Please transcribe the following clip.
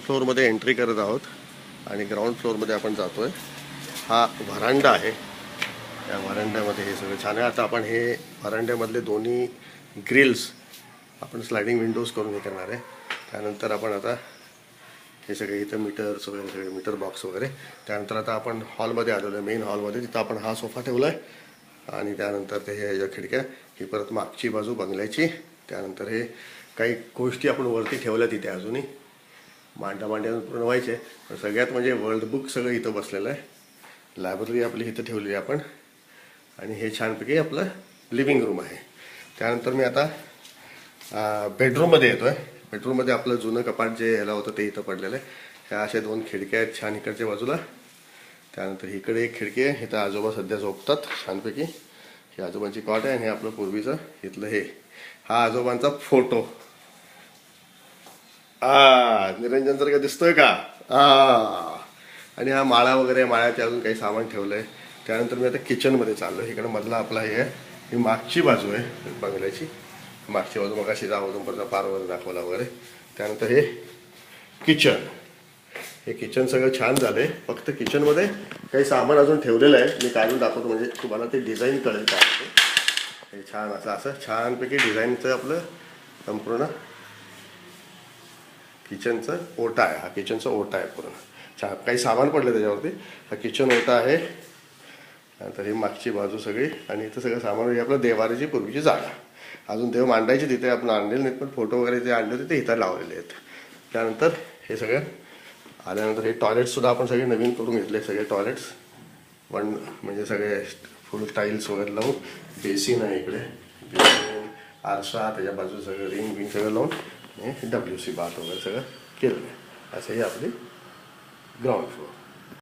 फ्लोअरमध्ये entry करत आहोत आणि ग्राउंड फ्लोअरमध्ये आपण जातो आहे. हा व्हरांडा आहे. या व्हरांड्यामध्ये हे सगळं छान आहे. आता आपण हे व्हरांड्यामधले दोन्ही ग्रिल्स आपण स्लायडिंग विंडोज करून हे करणार आहे. त्यानंतर आपण आता हे सगळे इथं मीटर्स वगैरे सगळे मीटर बॉक्स वगैरे. त्यानंतर आता आपण हॉलमध्ये आलेलो आहे, मेन हॉलमध्ये. तिथं आपण हा सोफा ठेवला आहे आणि त्यानंतर ते हे ह्या खिडक्या, ही परत मागची बाजू बंगल्याची. त्यानंतर हे काही गोष्टी आपण वरती ठेवल्या तिथे अजूनही मांडा पूर्ण व्हायचे. पण सगळ्यात म्हणजे वर्ल्ड बुक सगळं इथं बसलेलं आहे. लायब्ररी आपली इथं ठेवली आहे आपण. आणि हे छानपैकी आपलं लिव्हिंग रूम आहे. त्यानंतर मी आता बेडरूममध्ये येतो आहे. बेडरूममध्ये आपलं जुनं कपाट जे ह्याला होतं ते इथं पडलेलं आहे. ह्या अशा दोन खिडक्या आहेत छान इकडच्या बाजूला. त्यानंतर इकडे एक खिडकी आहे. इथं आजोबा सध्या झोपतात छानपैकी. ही आजोबांची कॉट आहे आणि हे आपलं पूर्वीचं इथलं हे. हा आजोबांचा फोटो. निरंजन सारखं दिसतोय का? आणि हा माळा वगैरे, माळ्याचे अजून काही सामान ठेवलं आहे. त्यानंतर मी आता किचनमध्ये चाललो. इकडं मधला आपला हे आहे, ही मागची बाजू आहे बंगल्याची. मागची बाजू मग अशी जाऊन पारवर दाखवला वगैरे. त्यानंतर हे किचन. हे किचन सगळं छान झालं आहे. फक्त किचनमध्ये काही सामान अजून ठेवलेलं आहे. मी काढून दाखवतो म्हणजे तुम्हाला ते डिझाईन कळेल काय ते. हे छान असं छानपैकी डिझाईनचं आपलं संपूर्ण किचनचं ओटा आहे. हा किचनचा ओटा आहे पूर्ण छान. काही सामान पडलं त्याच्यावरती. हा किचन ओटा आहे. नंतर ही मागची बाजू सगळी आणि इथं सगळं सामान म्हणजे आपलं देवारीची पूर्वीची जागा. अजून देव मांडायची तिथे आपण आणलेले नाहीत, पण फोटो वगैरे जे आणले होते ते इथं लावलेले आहेत. त्यानंतर हे सगळं आल्यानंतर हे टॉयलेट्ससुद्धा आपण सगळे नवीन करून घेतले. सगळे टॉयलेट्स म्हणजे सगळे फुल टाईल्स वगैरे लावून. बेसिन आहे इकडे, बेसिन, आरसा, त्याच्या बाजू सगळं रिंग बिंग सगळं लावून WC बाथ वगैरे सगळं केलेलं आहे. असं हे आपली ग्राउंड फ्लोअर.